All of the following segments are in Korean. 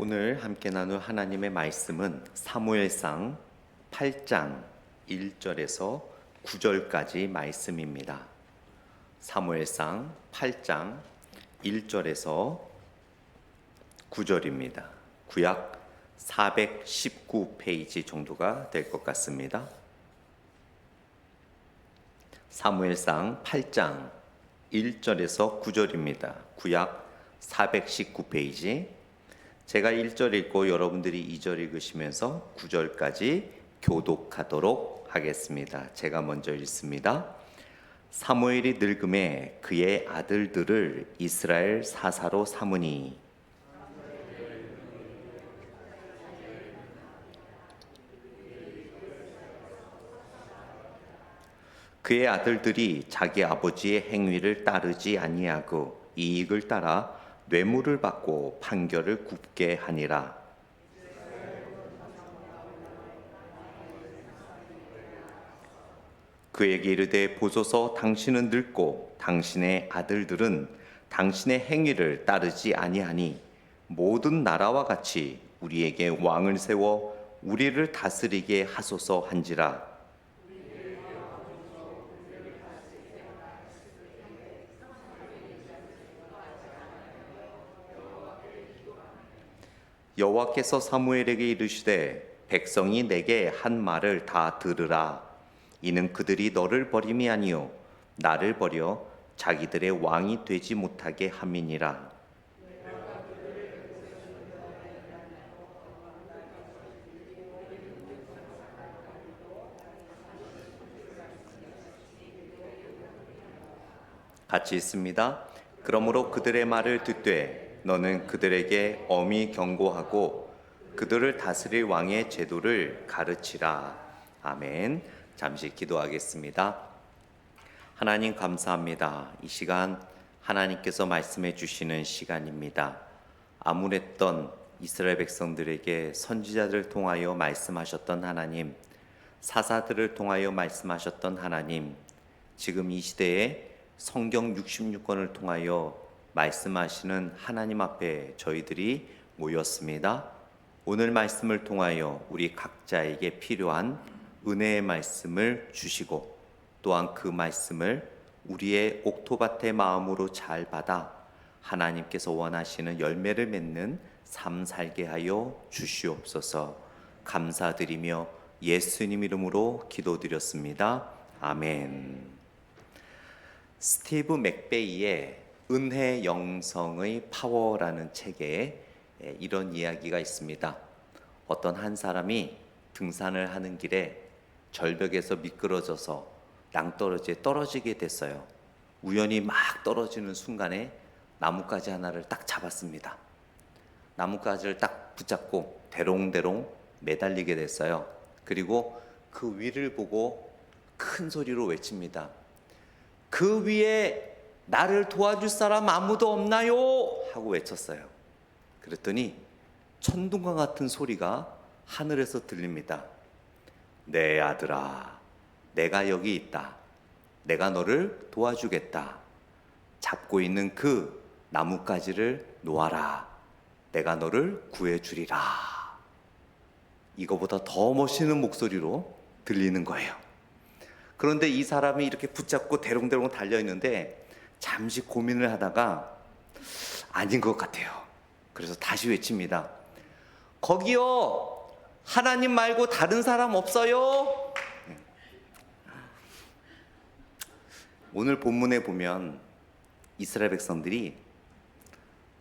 오늘 함께 나눌 하나님의 말씀은 사무엘상 8장 1절에서 9절까지 말씀입니다. 사무엘상 8장 1절에서 9절입니다. 구약 419페이지 정도가 될 것 같습니다. 사무엘상 8장 1절에서 9절입니다. 구약 419페이지. 제가 1절 읽고 여러분들이 2절 읽으시면서 9절까지 교독하도록 하겠습니다. 제가 먼저 읽습니다. 사무엘이 늙음에 그의 아들들을 이스라엘 사사로 삼으니 그의 아들들이 자기 아버지의 행위를 따르지 아니하고 이익을 따라 뇌물을 받고 판결을 굽게 하니라. 그에게 이르되 보소서 당신은 늙고 당신의 아들들은 당신의 행위를 따르지 아니하니 모든 나라와 같이 우리에게 왕을 세워 우리를 다스리게 하소서 한지라. 여호와께서 사무엘에게 이르시되 백성이 내게 한 말을 다 들으라. 이는 그들이 너를 버림이 아니요 나를 버려 자기들의 왕이 되지 못하게 함이니라. 같이 있습니다. 그러므로 그들의 말을 듣되 너는 그들에게 엄히 경고하고 그들을 다스릴 왕의 제도를 가르치라. 아멘. 잠시 기도하겠습니다. 하나님 감사합니다. 이 시간 하나님께서 말씀해 주시는 시간입니다. 암울했던 이스라엘 백성들에게 선지자들을 통하여 말씀하셨던 하나님, 사사들을 통하여 말씀하셨던 하나님, 지금 이 시대에 성경 66권을 통하여 말씀하시는 하나님 앞에 저희들이 모였습니다. 오늘 말씀을 통하여 우리 각자에게 필요한 은혜의 말씀을 주시고 또한 그 말씀을 우리의 옥토밭의 마음으로 잘 받아 하나님께서 원하시는 열매를 맺는 삶 살게 하여 주시옵소서. 감사드리며 예수님 이름으로 기도드렸습니다. 아멘. 스티브 맥베이의 은혜 영성의 파워라는 책에 이런 이야기가 있습니다. 어떤 한 사람이 등산을 하는 길에 절벽에서 미끄러져서 낭떠러지에 떨어지게 됐어요. 우연히 막 떨어지는 순간에 나뭇가지 하나를 딱 잡았습니다. 나뭇가지를 딱 붙잡고 대롱대롱 매달리게 됐어요. 그리고 그 위를 보고 큰 소리로 외칩니다. 그 위에 나를 도와줄 사람 아무도 없나요? 하고 외쳤어요. 그랬더니 천둥과 같은 소리가 하늘에서 들립니다. 내 아들아, 내가 여기 있다. 내가 너를 도와주겠다. 잡고 있는 그 나뭇가지를 놓아라. 내가 너를 구해주리라. 이거보다 더 멋있는 목소리로 들리는 거예요. 그런데 이 사람이 이렇게 붙잡고 대롱대롱 달려있는데 잠시 고민을 하다가 아닌 것 같아요. 그래서 다시 외칩니다. 거기요, 하나님 말고 다른 사람 없어요? 오늘 본문에 보면 이스라엘 백성들이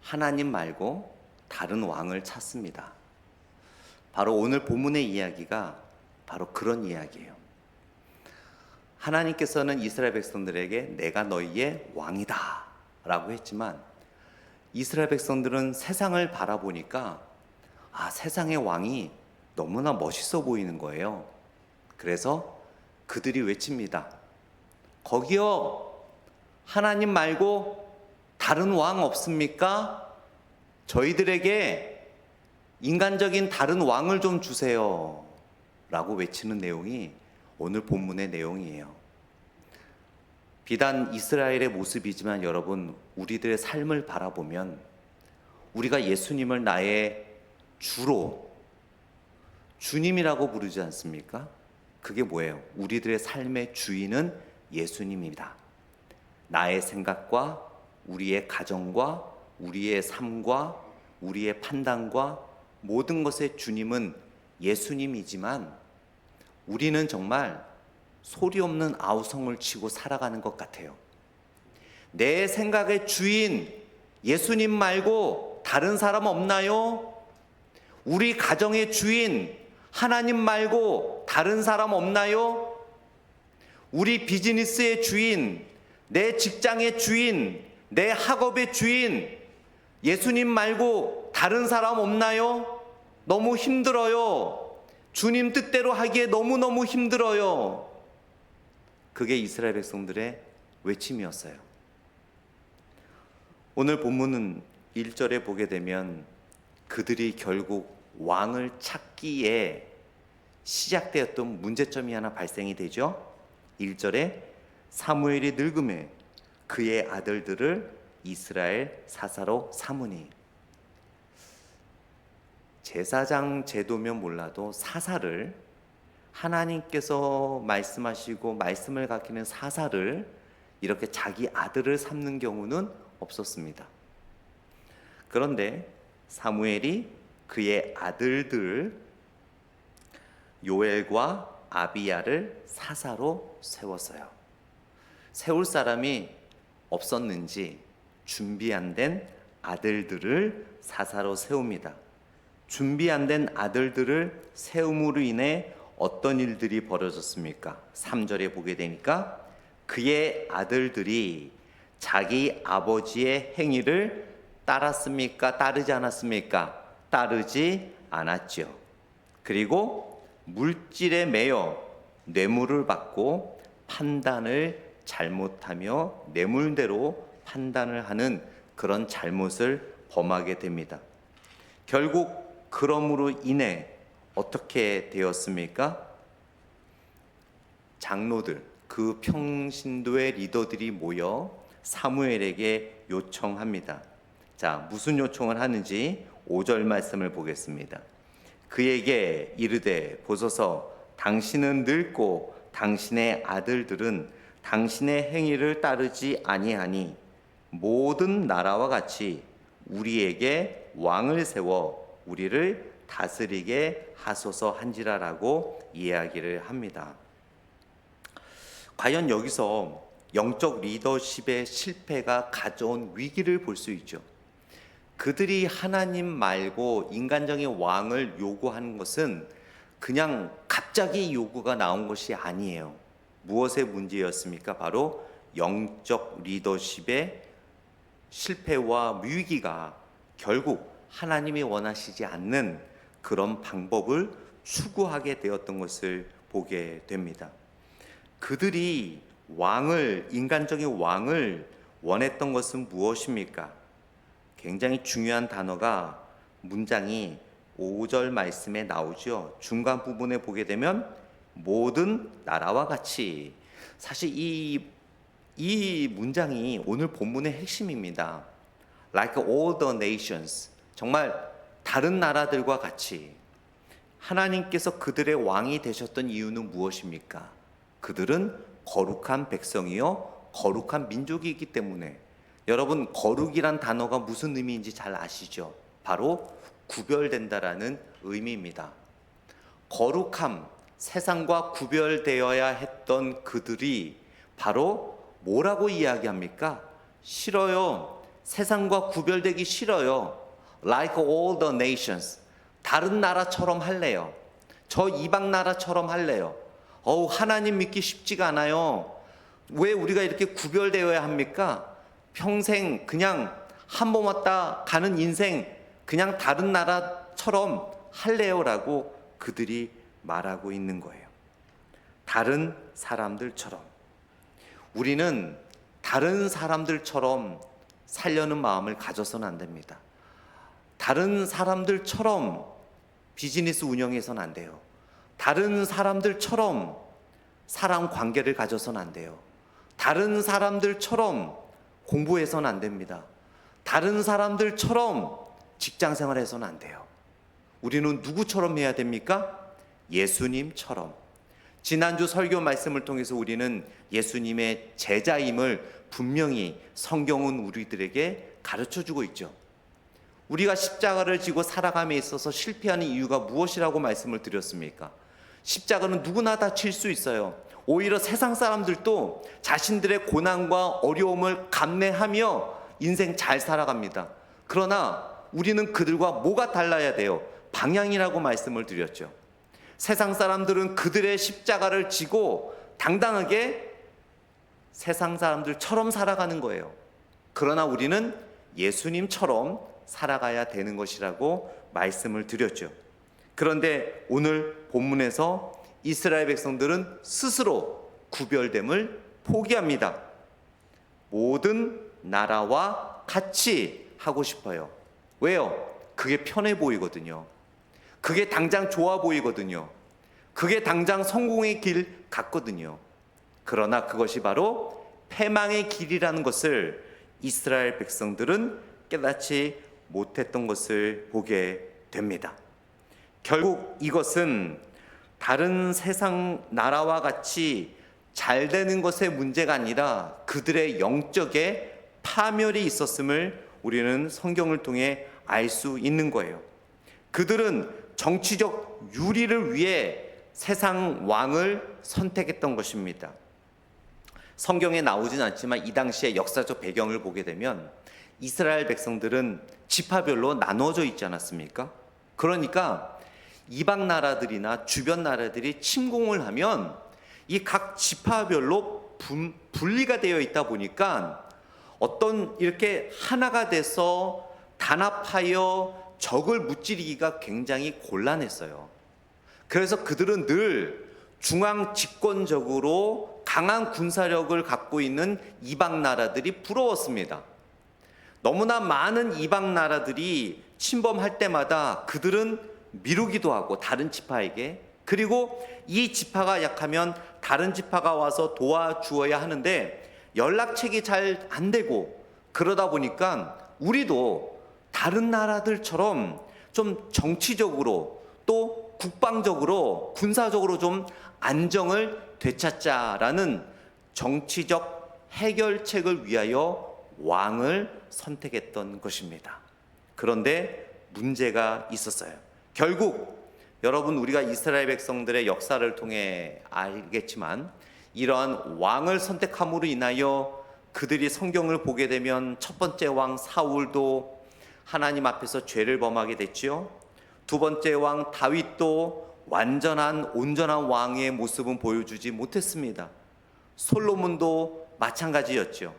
하나님 말고 다른 왕을 찾습니다. 바로 오늘 본문의 이야기가 바로 그런 이야기예요. 하나님께서는 이스라엘 백성들에게 내가 너희의 왕이다 라고 했지만 이스라엘 백성들은 세상을 바라보니까 세상의 왕이 너무나 멋있어 보이는 거예요. 그래서 그들이 외칩니다. 거기요, 하나님 말고 다른 왕 없습니까? 저희들에게 인간적인 다른 왕을 좀 주세요 라고 외치는 내용이 오늘 본문의 내용이에요. 비단 이스라엘의 모습이지만 여러분, 우리들의 삶을 바라보면 우리가 예수님을 나의 주로 주님이라고 부르지 않습니까? 그게 뭐예요? 우리들의 삶의 주인은 예수님입니다. 나의 생각과 우리의 가정과 우리의 삶과 우리의 판단과 모든 것의 주님은 예수님이지만 우리는 정말 소리 없는 아우성을 치고 살아가는 것 같아요. 내 생각의 주인 예수님 말고 다른 사람 없나요? 우리 가정의 주인 하나님 말고 다른 사람 없나요? 우리 비즈니스의 주인, 내 직장의 주인, 내 학업의 주인 예수님 말고 다른 사람 없나요? 너무 힘들어요. 주님 뜻대로 하기에 너무너무 힘들어요. 그게 이스라엘 백성들의 외침이었어요. 오늘 본문은 1절에 보게 되면 그들이 결국 왕을 찾기에 시작되었던 문제점이 하나 발생이 되죠. 1절에 사무엘이 늙음에 그의 아들들을 이스라엘 사사로 삼으니. 제사장 제도면 몰라도 사사를, 하나님께서 말씀하시고 말씀을 가리키는 사사를 이렇게 자기 아들을 삼는 경우는 없었습니다. 그런데 사무엘이 그의 아들들 요엘과 아비야를 사사로 세웠어요. 세울 사람이 없었는지 준비 안 된 아들들을 사사로 세웁니다. 준비 안 된 아들들을 세움으로 인해 어떤 일들이 벌어졌습니까? 3절에 보게 되니까 그의 아들들이 자기 아버지의 행위를 따랐습니까? 따르지 않았습니까? 따르지 않았죠. 그리고 물질에 매여 뇌물을 받고 판단을 잘못하며 뇌물대로 판단을 하는 그런 잘못을 범하게 됩니다. 결국 그러므로 인해 어떻게 되었습니까? 장로들, 그 평신도의 리더들이 모여 사무엘에게 요청합니다. 자, 무슨 요청을 하는지 5절 말씀을 보겠습니다. 그에게 이르되 보소서 당신은 늙고 당신의 아들들은 당신의 행위를 따르지 아니하니 모든 나라와 같이 우리에게 왕을 세워 우리를 다스리게 하소서 한지라라고 이야기를 합니다. 과연 여기서 영적 리더십의 실패가 가져온 위기를 볼 수 있죠. 그들이 하나님 말고 인간적인 왕을 요구하는 것은 그냥 갑자기 요구가 나온 것이 아니에요. 무엇의 문제였습니까? 바로 영적 리더십의 실패와 위기가 결국 하나님이 원하시지 않는 그런 방법을 추구하게 되었던 것을 보게 됩니다. 그들이 왕을, 인간적인 왕을 원했던 것은 무엇입니까? 굉장히 중요한 단어가 문장이 5절 말씀에 나오죠. 중간 부분에 보게 되면 모든 나라와 같이. 사실 이 문장이 오늘 본문의 핵심입니다. Like all the nations. 정말 다른 나라들과 같이. 하나님께서 그들의 왕이 되셨던 이유는 무엇입니까? 그들은 거룩한 백성이요 거룩한 민족이기 때문에. 여러분, 거룩이란 단어가 무슨 의미인지 잘 아시죠? 바로 구별된다라는 의미입니다. 거룩함, 세상과 구별되어야 했던 그들이 바로 뭐라고 이야기합니까? 싫어요. 세상과 구별되기 싫어요. Like all the nations. 다른 나라처럼 할래요. 저 이방 나라처럼 할래요. 하나님 믿기 쉽지가 않아요. 왜 우리가 이렇게 구별되어야 합니까? 평생 그냥 한 번 왔다 가는 인생 그냥 다른 나라처럼 할래요라고 그들이 말하고 있는 거예요. 다른 사람들처럼. 우리는 다른 사람들처럼 살려는 마음을 가져서는 안 됩니다. 다른 사람들처럼 비즈니스 운영해서는 안 돼요. 다른 사람들처럼 사람 관계를 가져서는 안 돼요. 다른 사람들처럼 공부해서는 안 됩니다. 다른 사람들처럼 직장 생활해서는 안 돼요. 우리는 누구처럼 해야 됩니까? 예수님처럼. 지난주 설교 말씀을 통해서 우리는 예수님의 제자임을 분명히 성경은 우리들에게 가르쳐주고 있죠. 우리가 십자가를 지고 살아감에 있어서 실패하는 이유가 무엇이라고 말씀을 드렸습니까? 십자가는 누구나 다 질 수 있어요. 오히려 세상 사람들도 자신들의 고난과 어려움을 감내하며 인생 잘 살아갑니다. 그러나 우리는 그들과 뭐가 달라야 돼요? 방향이라고 말씀을 드렸죠. 세상 사람들은 그들의 십자가를 지고 당당하게 세상 사람들처럼 살아가는 거예요. 그러나 우리는 예수님처럼 살아가야 되는 것이라고 말씀을 드렸죠. 그런데 오늘 본문에서 이스라엘 백성들은 스스로 구별됨을 포기합니다. 모든 나라와 같이 하고 싶어요. 왜요? 그게 편해 보이거든요. 그게 당장 좋아 보이거든요. 그게 당장 성공의 길 같거든요. 그러나 그것이 바로 패망의 길이라는 것을 이스라엘 백성들은 깨닫지 못했던 것을 보게 됩니다. 결국 이것은 다른 세상 나라와 같이 잘 되는 것의 문제가 아니라 그들의 영적의 파멸이 있었음을 우리는 성경을 통해 알 수 있는 거예요. 그들은 정치적 유리를 위해 세상 왕을 선택했던 것입니다. 성경에 나오진 않지만 이 당시의 역사적 배경을 보게 되면 이스라엘 백성들은 지파별로 나눠져 있지 않았습니까? 그러니까 이방 나라들이나 주변 나라들이 침공을 하면 이 각 지파별로 분리가 되어 있다 보니까 어떤 이렇게 하나가 돼서 단합하여 적을 무찌르기가 굉장히 곤란했어요. 그래서 그들은 늘 중앙 집권적으로 강한 군사력을 갖고 있는 이방 나라들이 부러웠습니다. 너무나 많은 이방 나라들이 침범할 때마다 그들은 미루기도 하고 다른 지파에게, 그리고 이 지파가 약하면 다른 지파가 와서 도와주어야 하는데 연락책이 잘 안 되고, 그러다 보니까 우리도 다른 나라들처럼 좀 정치적으로 또 국방적으로 군사적으로 좀 안정을 되찾자라는 정치적 해결책을 위하여 왕을 선택했던 것입니다. 그런데 문제가 있었어요. 결국 여러분, 우리가 이스라엘 백성들의 역사를 통해 알겠지만 이러한 왕을 선택함으로 인하여 그들이 성경을 보게 되면 첫 번째 왕 사울도 하나님 앞에서 죄를 범하게 됐죠. 두 번째 왕 다윗도 온전한 왕의 모습은 보여주지 못했습니다. 솔로몬도 마찬가지였죠.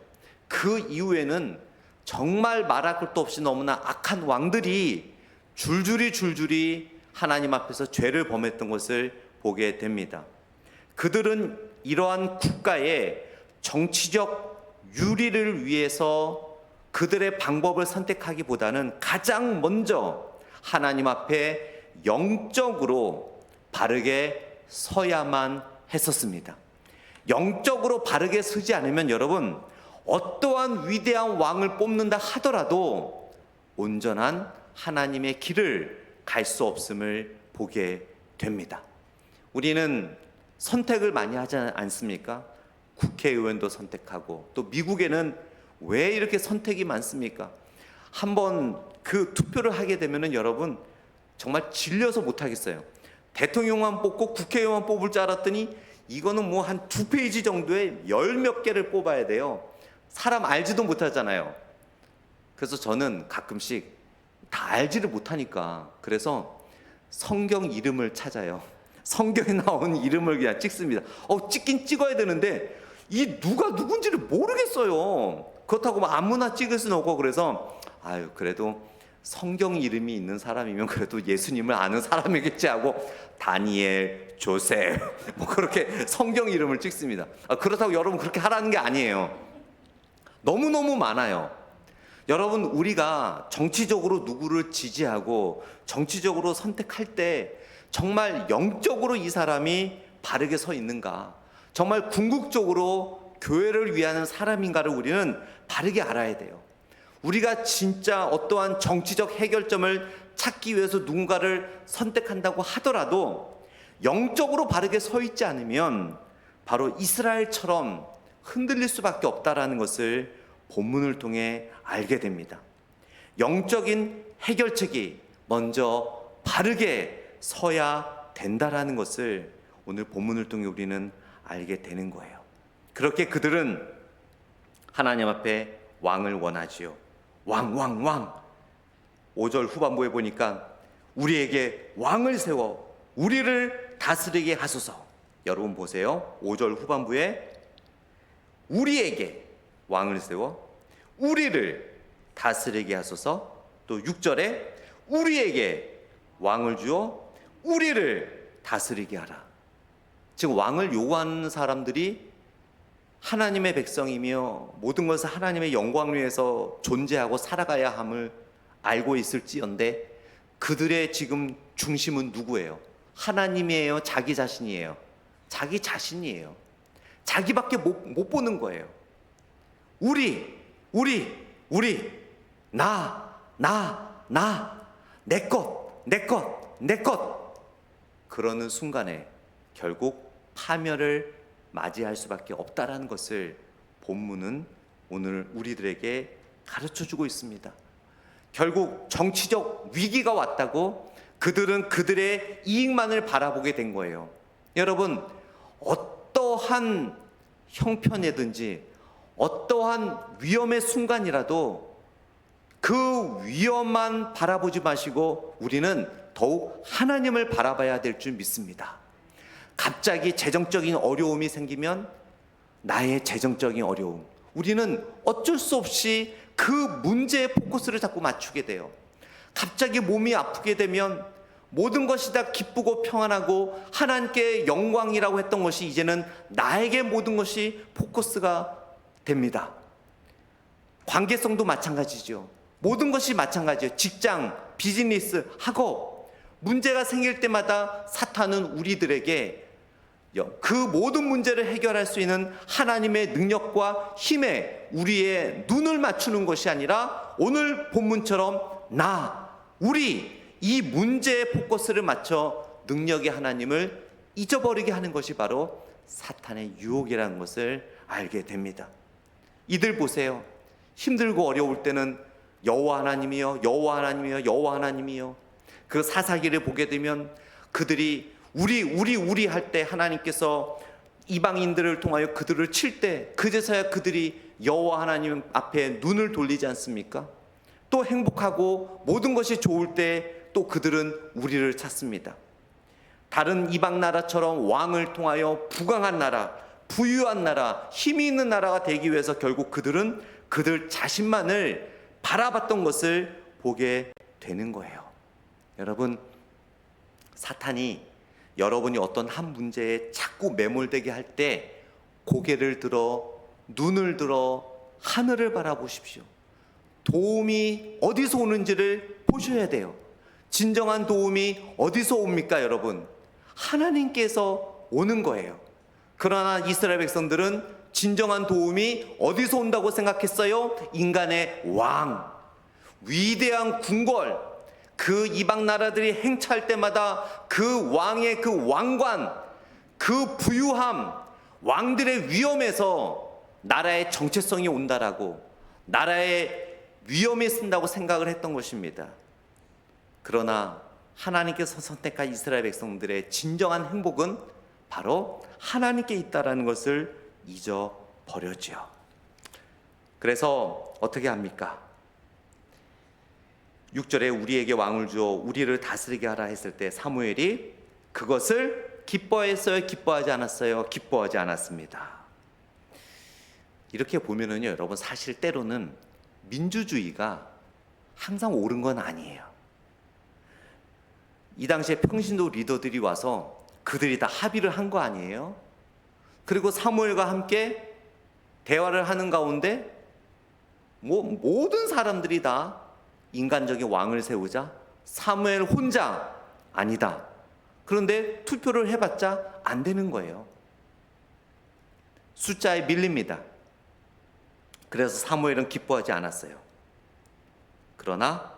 그 이후에는 정말 말할 것도 없이 너무나 악한 왕들이 줄줄이 하나님 앞에서 죄를 범했던 것을 보게 됩니다. 그들은 이러한 국가의 정치적 유리를 위해서 그들의 방법을 선택하기보다는 가장 먼저 하나님 앞에 영적으로 바르게 서야만 했었습니다. 영적으로 바르게 서지 않으면 여러분, 어떠한 위대한 왕을 뽑는다 하더라도 온전한 하나님의 길을 갈 수 없음을 보게 됩니다. 우리는 선택을 많이 하지 않습니까? 국회의원도 선택하고, 또 미국에는 왜 이렇게 선택이 많습니까? 한번 그 투표를 하게 되면은 여러분 정말 질려서 못하겠어요. 대통령만 뽑고 국회의원 뽑을 줄 알았더니 이거는 뭐 한 2페이지 정도에 10몇 개를 뽑아야 돼요. 사람 알지도 못하잖아요. 그래서 저는 가끔씩 다 알지를 못하니까 그래서 성경 이름을 찾아요. 성경에 나온 이름을 그냥 찍습니다. 찍긴 찍어야 되는데 이 누가 누군지를 모르겠어요. 그렇다고 막 아무나 찍을 수는 없고, 그래서 그래도 성경 이름이 있는 사람이면 그래도 예수님을 아는 사람이겠지 하고 다니엘, 조셉 뭐 그렇게 성경 이름을 찍습니다. 그렇다고 여러분 그렇게 하라는 게 아니에요. 너무너무 많아요. 여러분, 우리가 정치적으로 누구를 지지하고 정치적으로 선택할 때 정말 영적으로 이 사람이 바르게 서 있는가, 정말 궁극적으로 교회를 위하는 사람인가를 우리는 바르게 알아야 돼요. 우리가 진짜 어떠한 정치적 해결점을 찾기 위해서 누군가를 선택한다고 하더라도 영적으로 바르게 서 있지 않으면 바로 이스라엘처럼 흔들릴 수밖에 없다라는 것을 본문을 통해 알게 됩니다. 영적인 해결책이 먼저 바르게 서야 된다라는 것을 오늘 본문을 통해 우리는 알게 되는 거예요. 그렇게 그들은 하나님 앞에 왕을 원하지요. 왕. 5절 후반부에 보니까 우리에게 왕을 세워 우리를 다스리게 하소서. 여러분 보세요. 5절 후반부에 우리에게 왕을 세워 우리를 다스리게 하소서. 또 6절에 우리에게 왕을 주어 우리를 다스리게 하라. 즉 왕을 요구하는 사람들이 하나님의 백성이며 모든 것을 하나님의 영광을 위해서 존재하고 살아가야 함을 알고 있을지언데 그들의 지금 중심은 누구예요? 하나님이에요? 자기 자신이에요? 자기 자신이에요. 자기밖에 못 보는 거예요. 우리, 나, 내 것. 그러는 순간에 결국 파멸을 맞이할 수밖에 없다라는 것을 본문은 오늘 우리들에게 가르쳐주고 있습니다. 결국 정치적 위기가 왔다고 그들은 그들의 이익만을 바라보게 된 거예요. 여러분, 어떠한 형편이든지 어떠한 위험의 순간이라도 그 위험만 바라보지 마시고 우리는 더욱 하나님을 바라봐야 될 줄 믿습니다. 갑자기 재정적인 어려움이 생기면 나의 재정적인 어려움, 우리는 어쩔 수 없이 그 문제에 포커스를 자꾸 맞추게 돼요. 갑자기 몸이 아프게 되면 모든 것이 다 기쁘고 평안하고 하나님께 영광이라고 했던 것이 이제는 나에게 모든 것이 포커스가 됩니다. 관계성도 마찬가지죠. 모든 것이 마찬가지예요. 직장, 비즈니스, 학업, 문제가 생길 때마다 사탄은 우리들에게 그 모든 문제를 해결할 수 있는 하나님의 능력과 힘에 우리의 눈을 맞추는 것이 아니라 오늘 본문처럼 우리 이 문제에 포커스를 맞춰 능력의 하나님을 잊어버리게 하는 것이 바로 사탄의 유혹이라는 것을 알게 됩니다. 이들 보세요. 힘들고 어려울 때는 여호와 하나님이여, 여호와 하나님이여, 여호와 하나님이여. 그 사사기를 보게 되면 그들이 우리 할 때 하나님께서 이방인들을 통하여 그들을 칠 때 그제서야 그들이 여호와 하나님 앞에 눈을 돌리지 않습니까? 또 행복하고 모든 것이 좋을 때 또 그들은 우리를 찾습니다. 다른 이방 나라처럼 왕을 통하여 부강한 나라, 부유한 나라, 힘이 있는 나라가 되기 위해서 결국 그들은 그들 자신만을 바라봤던 것을 보게 되는 거예요. 여러분, 사탄이 여러분이 어떤 한 문제에 자꾸 매몰되게 할 때 고개를 들어 눈을 들어 하늘을 바라보십시오. 도움이 어디서 오는지를 보셔야 돼요. 진정한 도움이 어디서 옵니까, 여러분? 하나님께서 오는 거예요. 그러나 이스라엘 백성들은 진정한 도움이 어디서 온다고 생각했어요? 인간의 왕, 위대한 궁궐, 그 이방 나라들이 행차할 때마다 그 왕의 그 왕관, 그 부유함, 왕들의 위엄에서 나라의 정체성이 온다라고, 나라의 위엄이 쓴다고 생각을 했던 것입니다. 그러나 하나님께서 선택한 이스라엘 백성들의 진정한 행복은 바로 하나님께 있다라는 것을 잊어버렸죠. 그래서 어떻게 합니까? 6절에 우리에게 왕을 주어 우리를 다스리게 하라 했을 때 사무엘이 그것을 기뻐했어요? 기뻐하지 않았어요? 기뻐하지 않았습니다. 이렇게 보면은요, 여러분, 사실 때로는 민주주의가 항상 옳은 건 아니에요. 이 당시에 평신도 리더들이 와서 그들이 다 합의를 한 거 아니에요? 그리고 사무엘과 함께 대화를 하는 가운데 모든 사람들이 다 인간적인 왕을 세우자 사무엘 혼자 아니다. 그런데 투표를 해봤자 안 되는 거예요. 숫자에 밀립니다. 그래서 사무엘은 기뻐하지 않았어요. 그러나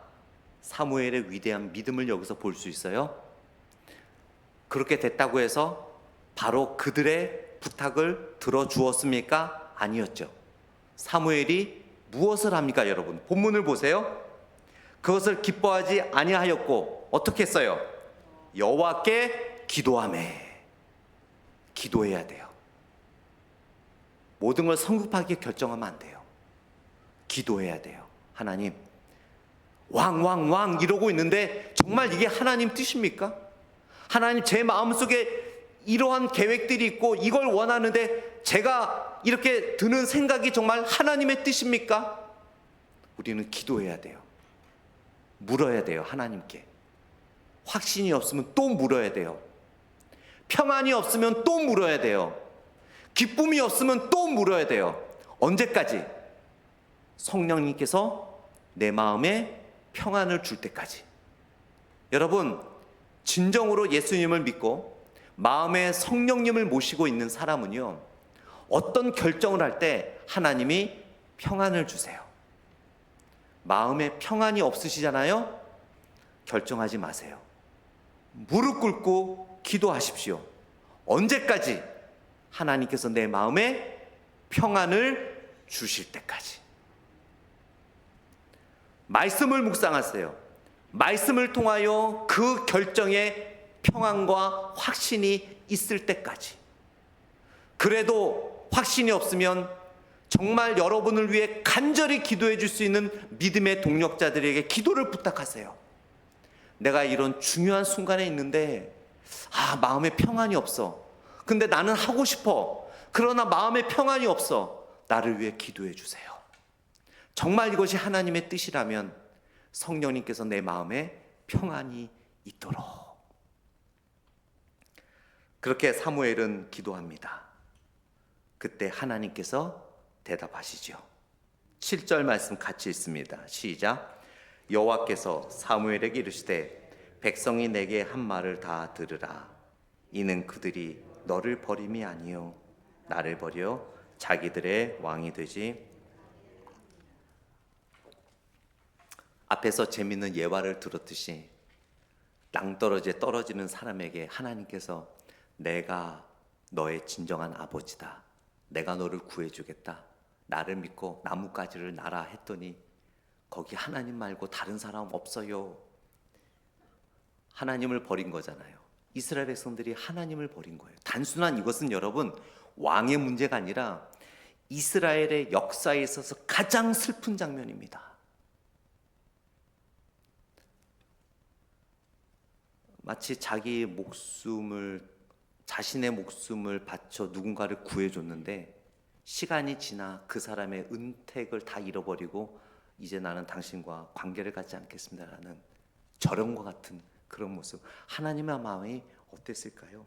사무엘의 위대한 믿음을 여기서 볼 수 있어요. 그렇게 됐다고 해서 바로 그들의 부탁을 들어주었습니까? 아니었죠. 사무엘이 무엇을 합니까, 여러분? 본문을 보세요. 그것을 기뻐하지 아니하였고 어떻게 했어요? 여호와께 기도하매. 기도해야 돼요. 모든 걸 성급하게 결정하면 안 돼요. 기도해야 돼요. 하나님, 왕 이러고 있는데 정말 이게 하나님 뜻입니까? 하나님, 제 마음속에 이러한 계획들이 있고 이걸 원하는데 제가 이렇게 드는 생각이 정말 하나님의 뜻입니까? 우리는 기도해야 돼요. 물어야 돼요, 하나님께. 확신이 없으면 또 물어야 돼요. 평안이 없으면 또 물어야 돼요. 기쁨이 없으면 또 물어야 돼요. 언제까지? 성령님께서 내 마음에 평안을 줄 때까지. 여러분, 진정으로 예수님을 믿고 마음에 성령님을 모시고 있는 사람은요, 어떤 결정을 할 때 하나님이 평안을 주세요. 마음에 평안이 없으시잖아요? 결정하지 마세요. 무릎 꿇고 기도하십시오. 언제까지? 하나님께서 내 마음에 평안을 주실 때까지. 말씀을 묵상하세요. 말씀을 통하여 그 결정에 평안과 확신이 있을 때까지. 그래도 확신이 없으면 정말 여러분을 위해 간절히 기도해 줄 수 있는 믿음의 동력자들에게 기도를 부탁하세요. 내가 이런 중요한 순간에 있는데 마음에 평안이 없어. 근데 나는 하고 싶어. 그러나 마음에 평안이 없어. 나를 위해 기도해 주세요. 정말 이것이 하나님의 뜻이라면 성령님께서 내 마음에 평안이 있도록. 그렇게 사무엘은 기도합니다. 그때 하나님께서 대답하시죠. 7절 말씀 같이 읽습니다. 시작. 여호와께서 사무엘에게 이르시되 백성이 내게 한 말을 다 들으라. 이는 그들이 너를 버림이 아니요 나를 버려 자기들의 왕이 되지. 앞에서 재밌는 예화를 들었듯이 낭떠러지에 떨어지는 사람에게 하나님께서 내가 너의 진정한 아버지다. 내가 너를 구해주겠다. 나를 믿고 나뭇가지를 놔라 했더니 거기 하나님 말고 다른 사람 없어요. 하나님을 버린 거잖아요. 이스라엘 백성들이 하나님을 버린 거예요. 단순한 이것은 여러분 왕의 문제가 아니라 이스라엘의 역사에 있어서 가장 슬픈 장면입니다. 마치 자신의 목숨을 바쳐 누군가를 구해줬는데 시간이 지나 그 사람의 은택을 다 잃어버리고 이제 나는 당신과 관계를 갖지 않겠습니다라는 저런과 같은 그런 모습. 하나님의 마음이 어땠을까요?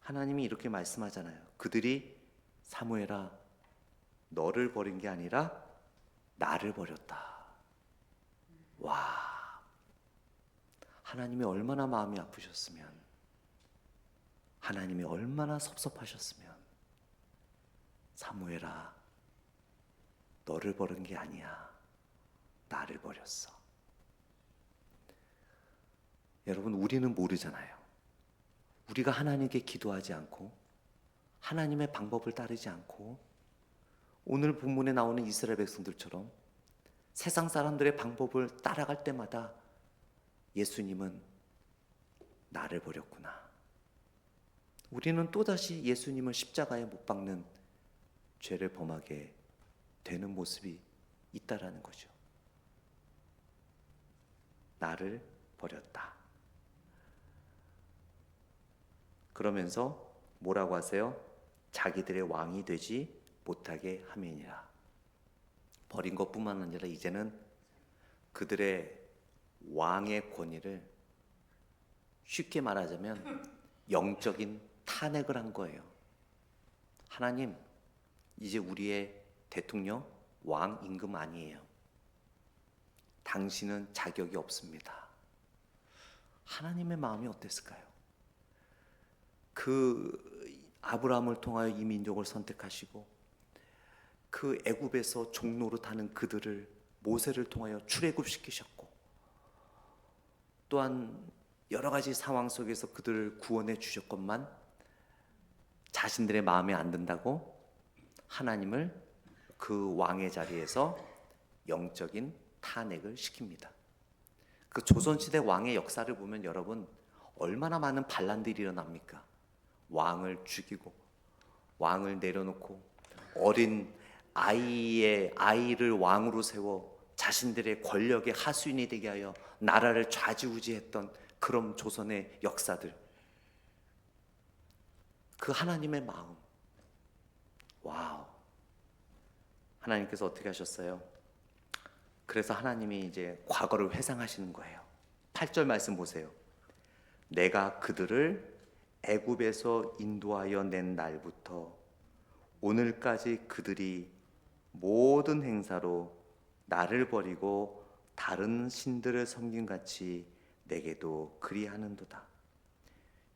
하나님이 이렇게 말씀하잖아요. 그들이 사무엘아 너를 버린 게 아니라 나를 버렸다. 와, 하나님이 얼마나 마음이 아프셨으면, 하나님이 얼마나 섭섭하셨으면, 사무엘아 너를 버린 게 아니야 나를 버렸어. 여러분, 우리는 모르잖아요. 우리가 하나님께 기도하지 않고 하나님의 방법을 따르지 않고 오늘 본문에 나오는 이스라엘 백성들처럼 세상 사람들의 방법을 따라갈 때마다 예수님은 나를 버렸구나. 우리는 또다시 예수님을 십자가에 못 박는 죄를 범하게 되는 모습이 있다라는 거죠. 나를 버렸다. 그러면서 뭐라고 하세요? 자기들의 왕이 되지 못하게 함이니라. 버린 것뿐만 아니라 이제는 그들의 왕의 권위를 쉽게 말하자면 영적인 탄핵을 한 거예요. 하나님, 이제 우리의 대통령, 왕 임금 아니에요. 당신은 자격이 없습니다. 하나님의 마음이 어땠을까요? 그 아브라함을 통하여 이 민족을 선택하시고 그 애굽에서 종노릇하는 그들을 모세를 통하여 출애굽시키셨고 또한 여러 가지 상황 속에서 그들을 구원해 주셨건만 자신들의 마음에 안 든다고 하나님을 그 왕의 자리에서 영적인 탄핵을 시킵니다. 그 조선시대 왕의 역사를 보면 여러분 얼마나 많은 반란들이 일어납니까? 왕을 죽이고 왕을 내려놓고 어린 아이를 왕으로 세워 자신들의 권력의 하수인이 되게 하여 나라를 좌지우지했던 그런 조선의 역사들, 그 하나님의 마음, 와우. 하나님께서 어떻게 하셨어요? 그래서 하나님이 이제 과거를 회상하시는 거예요. 8절 말씀 보세요. 내가 그들을 애굽에서 인도하여 낸 날부터 오늘까지 그들이 모든 행사로 나를 버리고 다른 신들을 섬김같이 내게도 그리하는도다.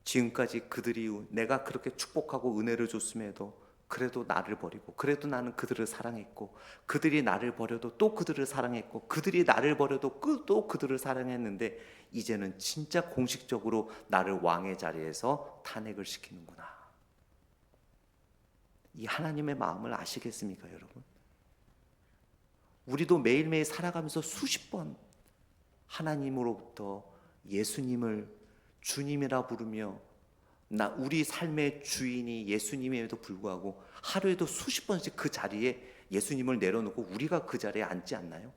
지금까지 그들이 내가 그렇게 축복하고 은혜를 줬음에도 그래도 나를 버리고, 그래도 나는 그들을 사랑했고, 그들이 나를 버려도 또 그들을 사랑했고, 그들이 나를 버려도 또 그들을 사랑했는데 이제는 진짜 공식적으로 나를 왕의 자리에서 탄핵을 시키는구나. 이 하나님의 마음을 아시겠습니까, 여러분? 우리도 매일매일 살아가면서 수십 번 하나님으로부터 예수님을 주님이라 부르며 우리 삶의 주인이 예수님임에도 불구하고 하루에도 수십 번씩 그 자리에 예수님을 내려놓고 우리가 그 자리에 앉지 않나요?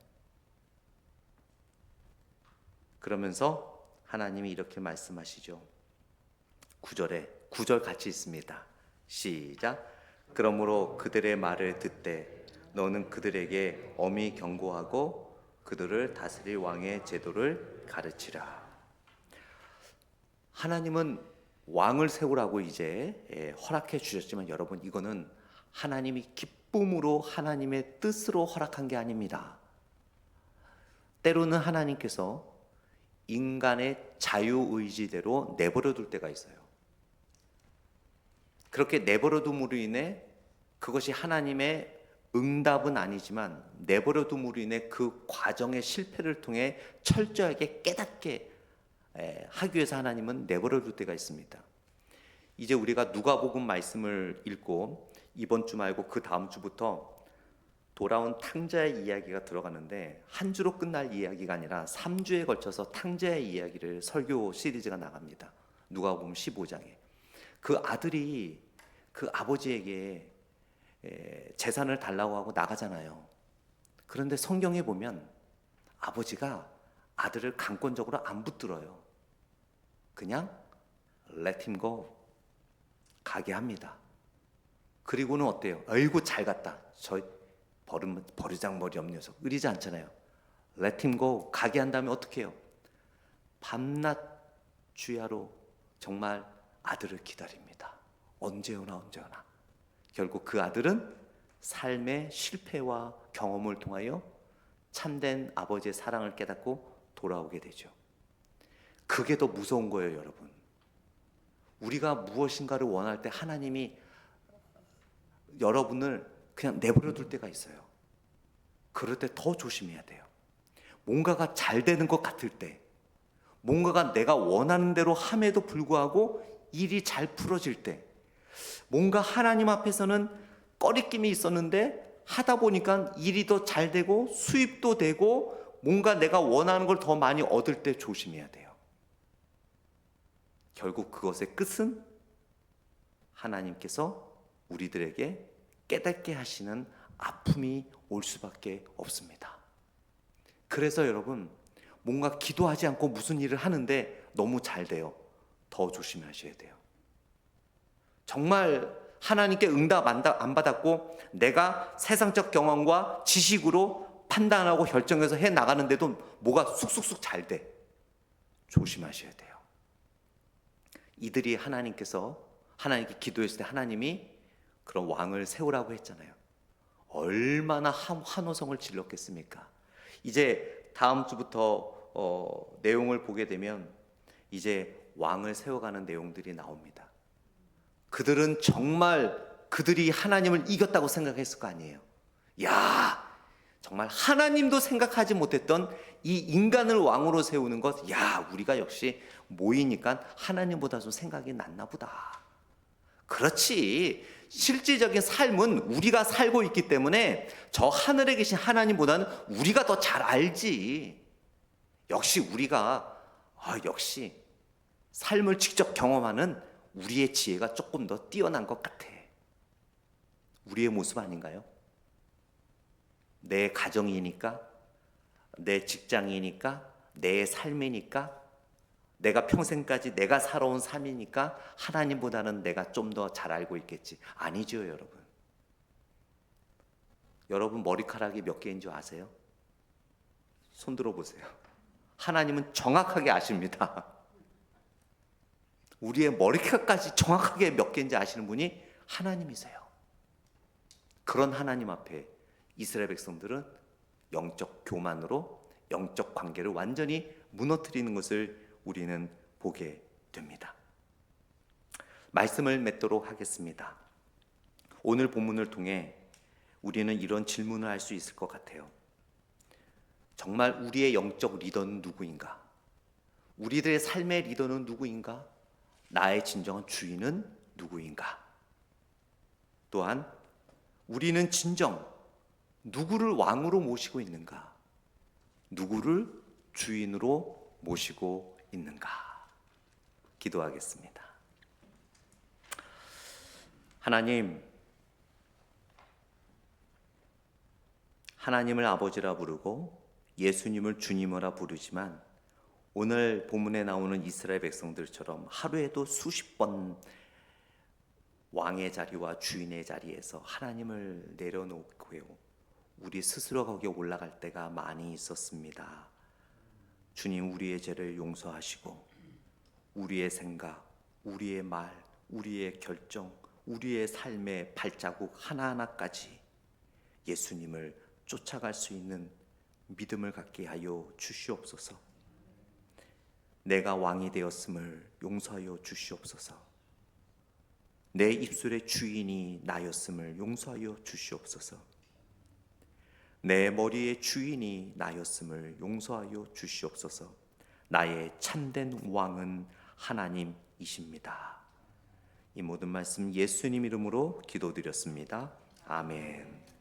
그러면서 하나님이 이렇게 말씀하시죠. 9절 같이 있습니다. 시작. 그러므로 그들의 말을 듣되 너는 그들에게 엄히 경고하고 그들을 다스릴 왕의 제도를 가르치라. 하나님은 왕을 세우라고 이제 허락해 주셨지만 여러분, 이거는 하나님이 기쁨으로 하나님의 뜻으로 허락한 게 아닙니다. 때로는 하나님께서 인간의 자유의지대로 내버려 둘 때가 있어요. 그렇게 내버려 둠으로 인해 그것이 하나님의 응답은 아니지만 내버려 둠으로 인해 그 과정의 실패를 통해 철저하게 깨닫게 하기 위해서 하나님은 내버려 둘 때가 있습니다. 이제 우리가 누가복음 말씀을 읽고 이번 주 말고 그 다음 주부터 돌아온 탕자의 이야기가 들어가는데 한 주로 끝날 이야기가 아니라 3주에 걸쳐서 탕자의 이야기를 설교 시리즈가 나갑니다. 누가복음 15장에 그 아들이 그 아버지에게 재산을 달라고 하고 나가잖아요. 그런데 성경에 보면 아버지가 아들을 강권적으로 안 붙들어요. 그냥 let him go, 가게 합니다. 그리고는 어때요? 아이고 잘 갔다. 저 버르장머리 없는 녀석. 의리지 않잖아요. let him go, 가게 한 다음에 어떻게 해요? 밤낮 주야로 정말 아들을 기다립니다. 언제 오나. 결국 그 아들은 삶의 실패와 경험을 통하여 참된 아버지의 사랑을 깨닫고 돌아오게 되죠. 그게 더 무서운 거예요, 여러분. 우리가 무엇인가를 원할 때 하나님이 여러분을 그냥 내버려 둘 때가 있어요. 그럴 때 더 조심해야 돼요. 뭔가가 잘 되는 것 같을 때, 뭔가가 내가 원하는 대로 함에도 불구하고 일이 잘 풀어질 때, 뭔가 하나님 앞에서는 꺼리낌이 있었는데 하다 보니까 일이 더 잘 되고 수입도 되고 뭔가 내가 원하는 걸 더 많이 얻을 때 조심해야 돼요. 결국 그것의 끝은 하나님께서 우리들에게 깨닫게 하시는 아픔이 올 수밖에 없습니다. 그래서 여러분, 뭔가 기도하지 않고 무슨 일을 하는데 너무 잘 돼요. 더 조심하셔야 돼요. 정말 하나님께 응답 안 받았고 내가 세상적 경험과 지식으로 판단하고 결정해서 해 나가는데도 뭐가 쑥쑥쑥 잘 돼. 조심하셔야 돼요. 이들이 하나님께 기도했을 때 하나님이 그런 왕을 세우라고 했잖아요. 얼마나 환호성을 질렀겠습니까? 이제 다음 주부터 내용을 보게 되면 이제 왕을 세워가는 내용들이 나옵니다. 그들은 정말 그들이 하나님을 이겼다고 생각했을 거 아니에요. 야, 정말 하나님도 생각하지 못했던 이 인간을 왕으로 세우는 것, 야, 우리가 역시 모이니까 하나님보다 좀 생각이 낫나 보다. 그렇지. 실질적인 삶은 우리가 살고 있기 때문에 저 하늘에 계신 하나님보다는 우리가 더 잘 알지. 역시 우리가, 역시 삶을 직접 경험하는 우리의 지혜가 조금 더 뛰어난 것 같아. 우리의 모습 아닌가요? 내 가정이니까, 내 직장이니까, 내 삶이니까, 내가 평생까지 내가 살아온 삶이니까 하나님보다는 내가 좀 더 잘 알고 있겠지. 아니죠, 여러분. 여러분 머리카락이 몇 개인 줄 아세요? 손 들어보세요. 하나님은 정확하게 아십니다. 우리의 머리카락까지 정확하게 몇 개인지 아시는 분이 하나님이세요. 그런 하나님 앞에 이스라엘 백성들은 영적 교만으로 영적 관계를 완전히 무너뜨리는 것을 우리는 보게 됩니다. 말씀을 맺도록 하겠습니다. 오늘 본문을 통해 우리는 이런 질문을 할 수 있을 것 같아요. 정말 우리의 영적 리더는 누구인가? 우리들의 삶의 리더는 누구인가? 나의 진정한 주인은 누구인가? 또한 우리는 진정 누구를 왕으로 모시고 있는가? 누구를 주인으로 모시고 있는가? 기도하겠습니다. 하나님을 아버지라 부르고 예수님을 주님이라 부르지만 오늘 본문에 나오는 이스라엘 백성들처럼 하루에도 수십 번 왕의 자리와 주인의 자리에서 하나님을 내려놓고요, 우리 스스로 거기에 올라갈 때가 많이 있었습니다. 주님, 우리의 죄를 용서하시고 우리의 생각, 우리의 말, 우리의 결정, 우리의 삶의 발자국 하나하나까지 예수님을 쫓아갈 수 있는 믿음을 갖게 하여 주시옵소서. 내가 왕이 되었음을 용서하여 주시옵소서. 내 입술의 주인이 나였음을 용서하여 주시옵소서. 내 머리의 주인이 나였음을 용서하여 주시옵소서. 나의 참된 왕은 하나님이십니다. 이 모든 말씀 예수님 이름으로 기도드렸습니다. 아멘.